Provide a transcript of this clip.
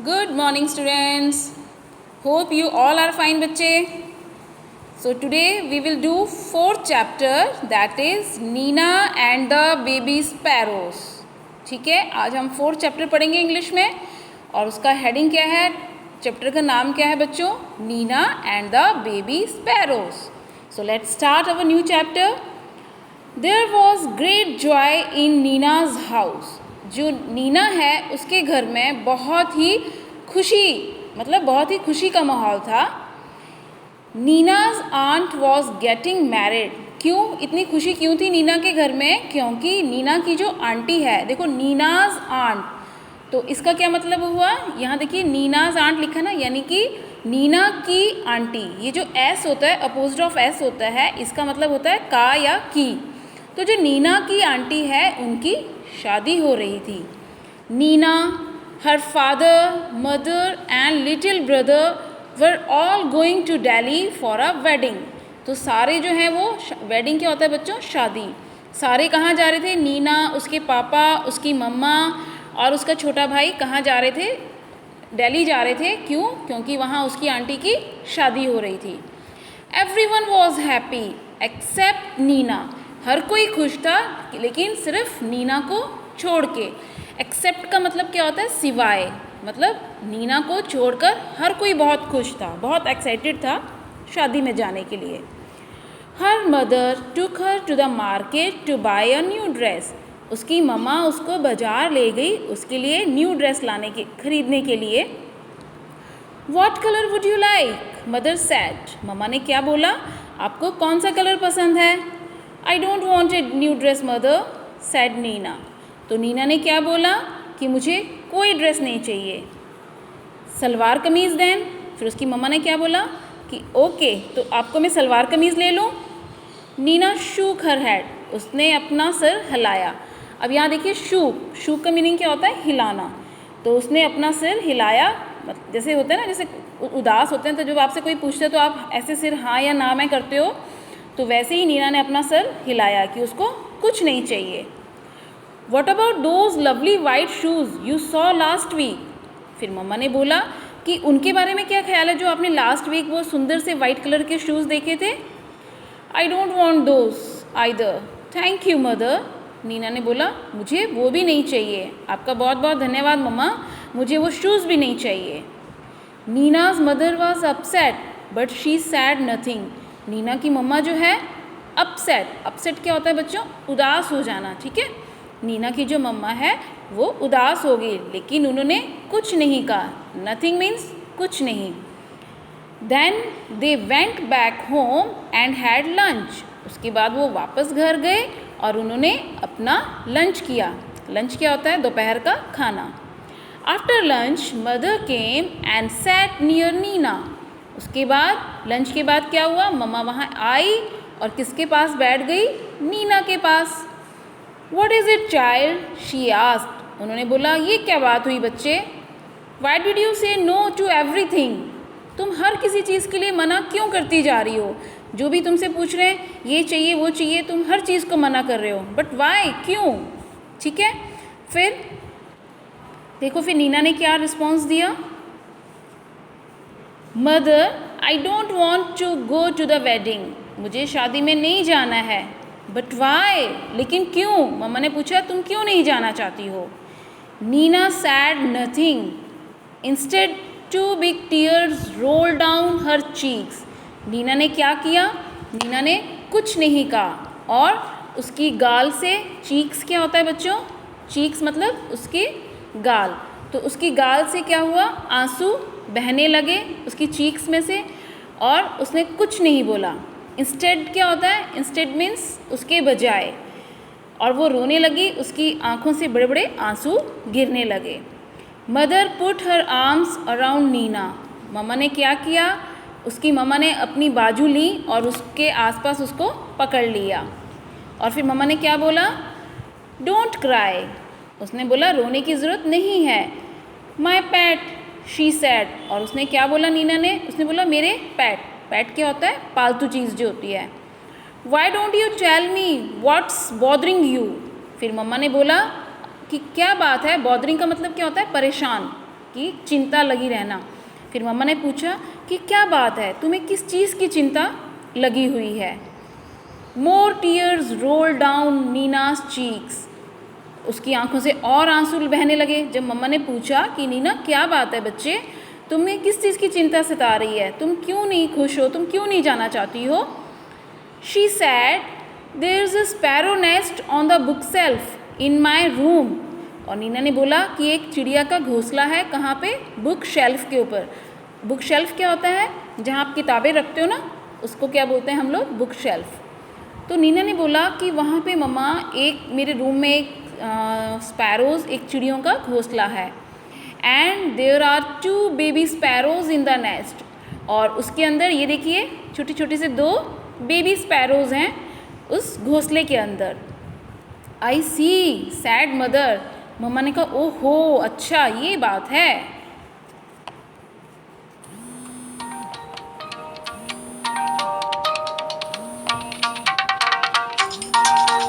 Good morning, students. Hope you all are fine, बच्चे. So today we will do fourth chapter, that is Nina and the baby sparrows. ठीक है, आज हम fourth chapter पढ़ेंगे English में और उसका हेडिंग क्या है, चैप्टर का नाम क्या है बच्चों? Nina and the baby sparrows. So let's start our new chapter. There was great joy in Nina's house. जो नीना है उसके घर में बहुत ही खुशी, मतलब बहुत ही खुशी का माहौल था. Nina's aunt was getting married. क्यों इतनी खुशी क्यों थी नीना के घर में? क्योंकि नीना की जो आंटी है, देखो नीनाज आंट, तो इसका क्या मतलब हुआ? यहाँ देखिए नीनाज आंट लिखा ना, यानी कि नीना की आंटी. ये जो एस होता है, अपोजिट ऑफ एस होता है, इसका मतलब होता है का या की. तो जो नीना की आंटी है उनकी शादी हो रही थी. Nina, her father, mother and little brother were all going to Delhi for a wedding. तो सारे जो हैं वो, वेडिंग क्या होता है बच्चों? शादी. सारे कहाँ जा रहे थे? नीना, उसके पापा, उसकी मम्मा और उसका छोटा भाई कहाँ जा रहे थे? दिल्ली जा रहे थे. क्यों? क्योंकि वहाँ उसकी आंटी की शादी हो रही थी. Everyone was happy except Nina. हर कोई खुश था लेकिन सिर्फ नीना को छोड़ के. एक्सेप्ट का मतलब क्या होता है? सिवाय. मतलब नीना को छोड़कर हर कोई बहुत खुश था, बहुत एक्साइटेड था शादी में जाने के लिए. Her mother took her to the market to buy a new dress. उसकी मम्मा उसको बाजार ले गई उसके लिए न्यू ड्रेस खरीदने के लिए. What colour would you like? Mother said. मम्मा ने क्या बोला? आपको कौन सा कलर पसंद है? I don't want a new dress mother, said Nina. तो नीना ने क्या बोला कि मुझे कोई ड्रेस नहीं चाहिए. सलवार कमीज़ देन. फिर उसकी मम्मा ने क्या बोला कि ओके, तो आपको मैं सलवार कमीज़ ले लूँ. Nina shook her head. उसने अपना सर हिलाया. अब यहाँ देखिए शूक का मीनिंग क्या होता है? हिलाना. तो उसने अपना सिर हिलाया. जैसे होता है ना, जैसे उदास होते हैं तो जब आपसे कोई पूछते तो आप ऐसे सिर हाँ या ना में करते हो, तो वैसे ही नीना ने अपना सर हिलाया कि उसको कुछ नहीं चाहिए. What about those lovely white shoes you saw last week? फिर मम्मा ने बोला कि उनके बारे में क्या ख्याल है जो आपने लास्ट वीक वो सुंदर से वाइट कलर के शूज़ देखे थे? I don't want those either, thank you mother. Nina ने बोला मुझे वो भी नहीं चाहिए. आपका बहुत बहुत धन्यवाद मम्मा, मुझे वो शूज़ भी नहीं चाहिए. Nina's mother was upset but she said nothing. Nina की मम्मा जो है अपसेट क्या होता है बच्चों? उदास हो जाना. ठीक है, नीना की जो मम्मा है वो उदास हो गई लेकिन उन्होंने कुछ नहीं कहा. नथिंग मीन्स कुछ नहीं. Then they went back home and had lunch. उसके बाद वो वापस घर गए और उन्होंने अपना लंच किया. लंच क्या होता है? दोपहर का खाना. After lunch mother came and sat near Nina. उसके बाद लंच के बाद क्या हुआ? मम्मा वहाँ आई और किसके पास बैठ गई? नीना के पास. What is it child? She asked. उन्होंने बोला ये क्या बात हुई बच्चे? Why did you say no to everything? तुम हर किसी चीज़ के लिए मना क्यों करती जा रही हो? जो भी तुमसे पूछ रहे हैं ये चाहिए वो चाहिए, तुम हर चीज़ को मना कर रहे हो. बट वाई, क्यों? ठीक है, फिर देखो फिर नीना ने क्या रिस्पॉन्स दिया. Mother I don't want to go to the wedding. मुझे शादी में नहीं जाना है. But why? लेकिन क्यों? मम्मा ने पूछा तुम क्यों नहीं जाना चाहती हो? Nina said nothing. Instead two big tears roll down her cheeks. Nina ने क्या किया? नीना ने कुछ नहीं कहा और उसकी गाल से, चीक्स क्या होता है बच्चों? चीक्स मतलब उसके गाल. तो उसकी गाल से क्या हुआ? आंसू बहने लगे उसकी चीक्स में से और उसने कुछ नहीं बोला. इंस्टेड क्या होता है? इंस्टेड मीन्स उसके बजाय. और वो रोने लगी, उसकी आंखों से बड़े बड़े आंसू गिरने लगे. Mother put her arms around Nina. मम्मा ने क्या किया? उसकी मम्मा ने अपनी बाजू ली और उसके आसपास उसको पकड़ लिया. और फिर मम्मा ने क्या बोला? Don't cry. उसने बोला रोने की ज़रूरत नहीं है. माई पैट, शी सैड. और उसने क्या बोला नीना ने? उसने बोला मेरे पैट. पैट क्या होता है? पालतू चीज़ जो होती है. Why don't you tell me what's bothering you? फिर मम्मा ने बोला कि क्या बात है? बॉदरिंग का मतलब क्या होता है? परेशान. कि चिंता लगी रहना। फिर मम्मा ने पूछा कि क्या बात है, तुम्हें किस चीज़ की चिंता लगी हुई है। More tears roll down Nina's cheeks, उसकी आंखों से और आंसू बहने लगे जब मम्मा ने पूछा कि नीना क्या बात है बच्चे, तुम्हें किस चीज़ की चिंता सता रही है, तुम क्यों नहीं खुश हो, तुम क्यों नहीं जाना चाहती हो। She said there is a sparrow nest on the book shelf in my room, और नीना ने बोला कि एक चिड़िया का घोंसला है, कहाँ पे, बुक शेल्फ के ऊपर। बुक शेल्फ क्या होता है, जहाँ आप किताबें रखते हो ना, उसको क्या बोलते हैं हम लोग, बुक शेल्फ। तो नीना ने बोला कि वहाँ पे मम्मा एक मेरे रूम में एक स्पैरोज़, एक चिड़ियों का घोंसला है, and there are 2 baby sparrows in the nest, और उसके अंदर ये देखिए छोटे छोटे से 2 बेबी स्पैरोज़ हैं उस घोंसले के अंदर। आई सी सैड मदर, मम्मा ने कहा ओहो अच्छा ये बात है।